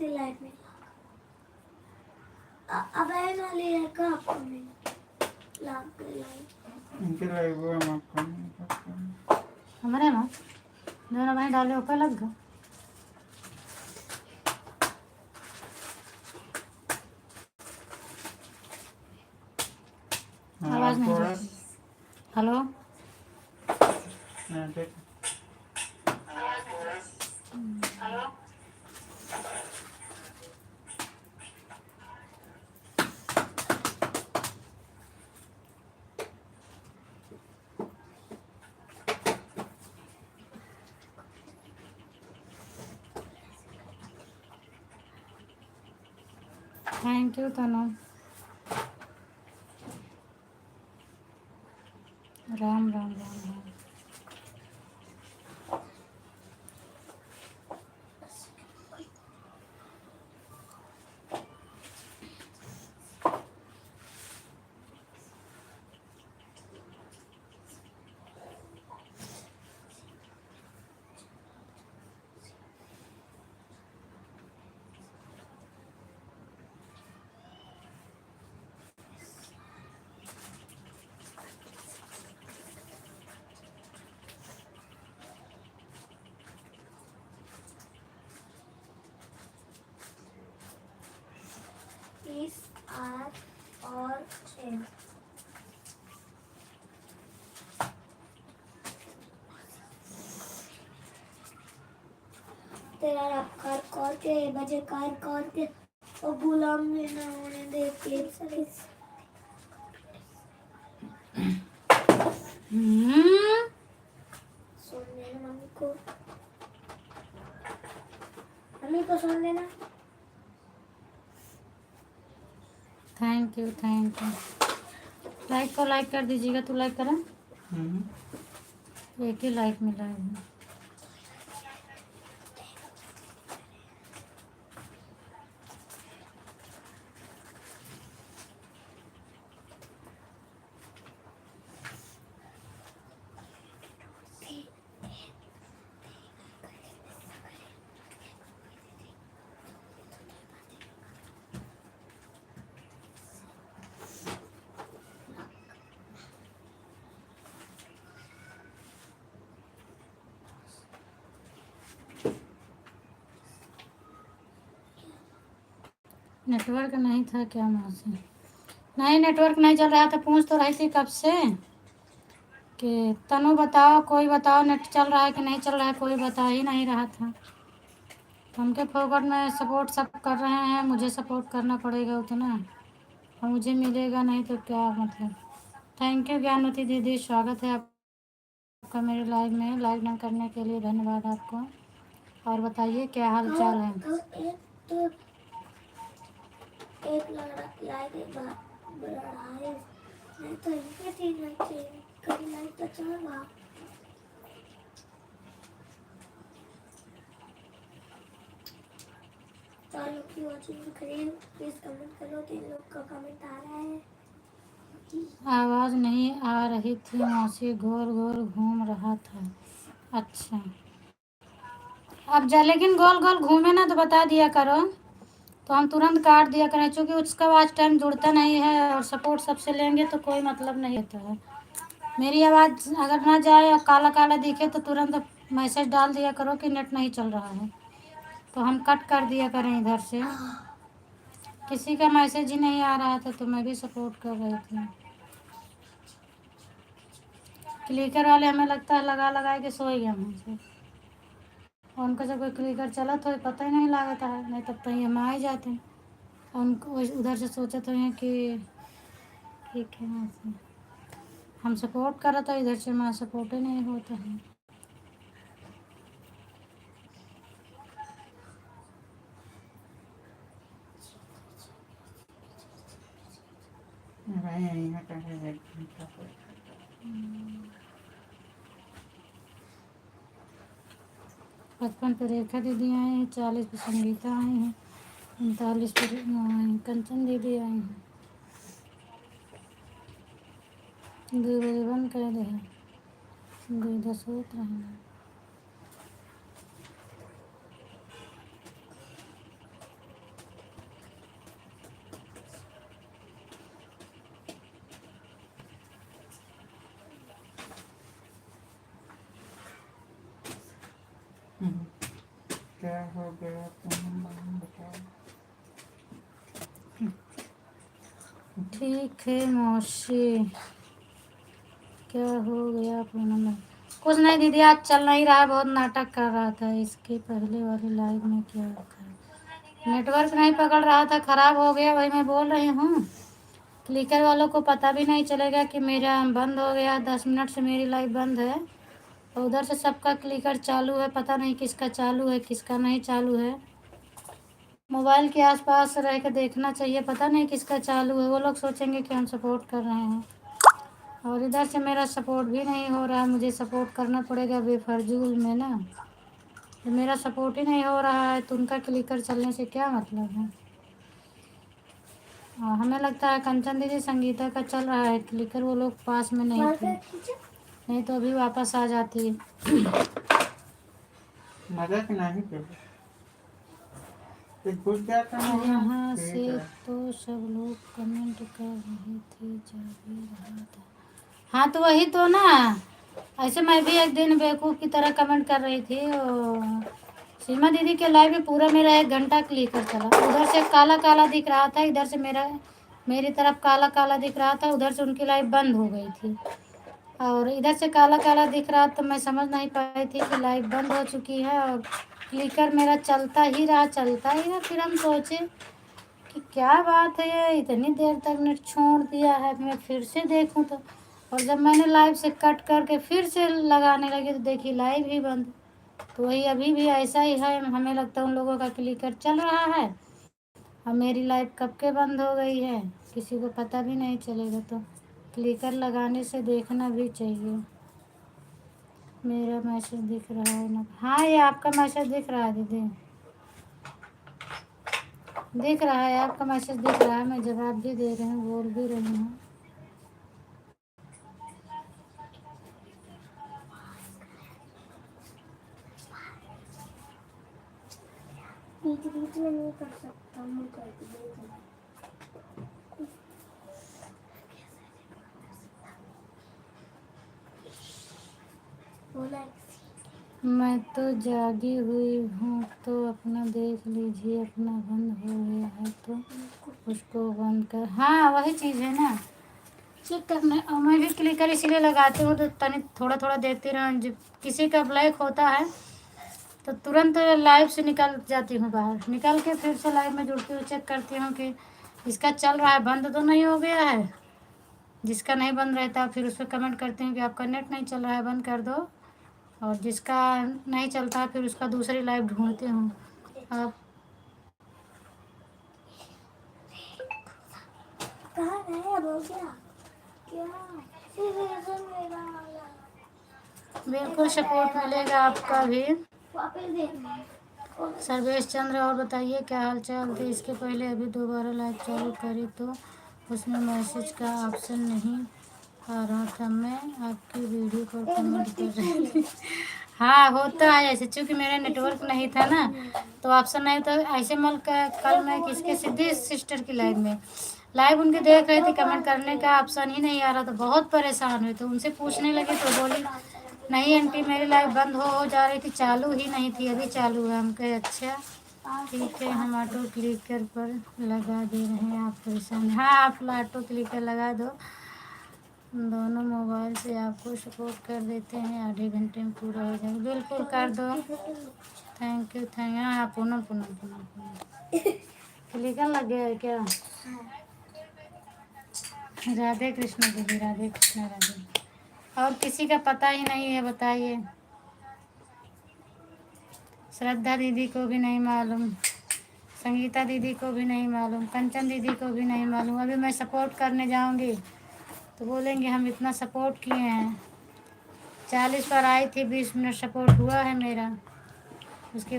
से लाइट में अब है ना ले का आपको नहीं लाग गई लाइट इनके लाइव वो हम आपको नहीं पता। हमारे में दोनों भाई डाले ऊपर लग गए। आवाज नहीं थोड़ा जाती। हेलो देख थैंक यू तनु। राम राम राम राम। इस आर और एम तेरा रब कर कॉल के बजे कार कॉल के और गुलाम लेना होने दे क्लिप सर्विस सुन लेना मम्मी को सुन लेना। Thank you thank you. Like को लाइक कर दीजिएगा। तू लाइक करा। एक ही लाइक मिला है। नेटवर्क नहीं था क्या मौसी? नहीं नेटवर्क नहीं चल रहा था। पूछ तो रही थी कब से कि तनु बताओ, कोई बताओ नेट चल रहा है कि नहीं चल रहा है। कोई बता ही नहीं रहा था। तो हमके फोकट में सपोर्ट सब कर रहे हैं। मुझे सपोर्ट करना पड़ेगा उतना, और मुझे मिलेगा नहीं तो क्या मतलब। थैंक यू ज्ञानवती दीदी, स्वागत है आपका मेरे लाइव में। लाइव न करने के लिए धन्यवाद आपको। और बताइए क्या हाल चाल है? तो एक लड़ा लाइक एक बार बढ़ाए नहीं तो इनके तीन लाइक चाहिए कभी लाइक तो चलेगा। चार लोग की वॉचिंग करें प्लीज कमेंट करो। 3 लोग का कमेंट आ रहा है। आवाज़ नहीं आ रही थी मौसी, गोल गोल घूम रहा था। अच्छा अब जा, लेकिन गोल गोल घूमे ना तो बता दिया करो तो हम तुरंत काट दिया करें, क्योंकि उसका आवाज़ टाइम जुड़ता नहीं है और सपोर्ट सबसे लेंगे तो कोई मतलब नहीं होता है। मेरी आवाज़ अगर ना जाए और काला काला दिखे तो तुरंत मैसेज डाल दिया करो कि नेट नहीं चल रहा है, तो हम कट कर दिया करें इधर से। किसी का मैसेज ही नहीं आ रहा था तो मैं भी सपोर्ट कर रही थी। क्लिकर वाले हमें लगता है लगा लगा के सो ही गए हमसे। और उनका जब कोई क्लिकर चला तो पता ही नहीं लगता है, नहीं तब तक हम आ ही जाते हैं। और उनको उधर से सोचा तो हैं कि ठीक है वहाँ से हम सपोर्ट कर रहा था, इधर से हमारा सपोर्ट ही नहीं होता है। पचपन पे रेखा दीदी आए हैं, 40 पे संगीता आई हैं, 39 पे कंचन दीदी आई हैं। 2 बजे बंद कर दे, 2 सोच रहे हैं। क्या हो गया तुम बताओ। ठीक है मौसी, क्या हो गया पूनम में? कुछ नहीं दीदी, आज चल नहीं रहा है, बहुत नाटक कर रहा था। इसके पहले वाली लाइव में क्या रखा है? नेटवर्क नहीं पकड़ रहा था, खराब हो गया, वही मैं बोल रही हूँ। क्लिकर वालों को पता भी नहीं चलेगा कि मेरा बंद हो गया। 10 मिनट से मेरी लाइव बंद है और उधर से सबका क्लिकर चालू है, पता नहीं किसका चालू है किसका नहीं चालू है। मोबाइल के आसपास रह के देखना चाहिए, पता नहीं किसका चालू है। वो लोग सोचेंगे कि हम सपोर्ट कर रहे हैं और इधर से मेरा सपोर्ट भी नहीं हो रहा है। मुझे सपोर्ट करना पड़ेगा बेफजूल में ना। जब मेरा सपोर्ट ही नहीं हो रहा है तो उनका क्लिकर चलने से क्या मतलब है। हमें लगता है कंचन दीदी संगीता का चल रहा है क्लिकर, वो लोग पास में नहीं थे, नहीं तो अभी वापस आ जाती। मजाक नहीं कर घुस जाता है यहाँ ठीक से है। तो सब लोग कमेंट कर रहे थे, जा भी रहा था। हाँ तो वही तो ना, ऐसे मैं भी एक दिन बेवकूफ़ की तरह कमेंट कर रही थी और सीमा दीदी के लाइव में पूरा मेरा 1 घंटा क्लिकर चला। उधर से काला काला दिख रहा था, इधर से मेरी तरफ काला काला दिख रहा था, उधर से उनकी लाइव बंद हो गई थी और इधर से काला काला दिख रहा, तो मैं समझ नहीं पाई थी कि लाइव बंद हो चुकी है और क्लिकर मेरा चलता ही रहा चलता ही रहा। फिर हम सोचे कि क्या बात है, ये इतनी देर तक नेट छोड़ दिया है, मैं फिर से देखूं तो। और जब मैंने लाइव से कट करके फिर से लगाने लगी तो देखी लाइव ही बंद। तो वही अभी भी ऐसा ही है, हमें लगता है उन लोगों का क्लिकर चल रहा है और मेरी लाइव कब के बंद हो गई है किसी को पता भी नहीं चलेगा। तो क्लिकर लगाने से देखना भी चाहिए। मेरा मैसेज दिख रहा है ना? हाँ ये आपका मैसेज दिख रहा है दीदी, दिख रहा है, आपका मैसेज दिख रहा है। मैं जवाब भी दे रही हूँ, बोल भी रही हूँ। बीच बीच में नहीं कर सकता, मुँह करके देख। बोला मैं तो जागी हुई हूँ, तो अपना देख लीजिए, अपना बंद हो गया है तो उसको बंद कर। हाँ वही चीज़ है ना, चेक करना। और मैं भी क्लिकर इसीलिए लगाती हूँ तो तनी थोड़ा थोड़ा देखती रहूँ। जब किसी का ब्लैक होता है तो तुरंत लाइव से निकल जाती हूँ बाहर, निकल के फिर से लाइव में जुड़ती हूँ, चेक करती हूँ कि इसका चल रहा है, बंद तो नहीं हो गया है। जिसका नहीं बंद रहता फिर उस पर कमेंट करती हूँ कि आपका नेट नहीं चल रहा है, बंद कर दो। और जिसका नहीं चलता फिर उसका दूसरी लाइव ढूंढती हूँ। अब कहाँ गायब हो गया क्या? सीरियसली मेरा वाला बिल्कुल सपोर्ट मिलेगा आपका भी। वापस देना। सर्वेश चंद्र और बताइए क्या हाल चाल थे? इसके पहले अभी दोबारा लाइव चालू करी तो उसमें मैसेज का ऑप्शन नहीं आ रहा था, मैं आपकी वीडियो पर कमेंट कर रही थी। हाँ होता है ऐसे, चूँकि मेरा नेटवर्क नहीं था ना तो ऑप्शन नहीं। तो ऐसे कल मैं किसके सिद्धि सिस्टर की लाइव उनके देख रही थी, कमेंट करने का ऑप्शन ही नहीं आ रहा था, बहुत परेशान हुई। तो उनसे पूछने लगी तो बोली नहीं आंटी मेरी लाइव बंद हो जा रही थी, चालू ही नहीं थी, अभी चालू है। हम कहे अच्छा ठीक है, हम ऑटो क्लिकर पर लगा दे रहे हैं, आप परेशान। हाँ आप ऑटो क्लिकर लगा दो, दोनों मोबाइल से आपको सपोर्ट कर देते हैं, आधे घंटे में पूरा हो जाएगा। बिल्कुल कर दो, थैंक यू थैंक यू। हाँ पूनम पूनम पूनम पूनम क्लिकर लग गया है क्या? राधे कृष्ण दीदी, राधे कृष्ण राधे। और किसी का पता ही नहीं है बताइए? श्रद्धा दीदी को भी नहीं मालूम, संगीता दीदी को भी नहीं मालूम, कंचन दीदी को भी नहीं मालूम। अभी मैं सपोर्ट करने जाऊंगी तो बोलेंगे हम इतना सपोर्ट किए हैं, 40 पर आई थी, 20 मिनट सपोर्ट हुआ है मेरा, उसके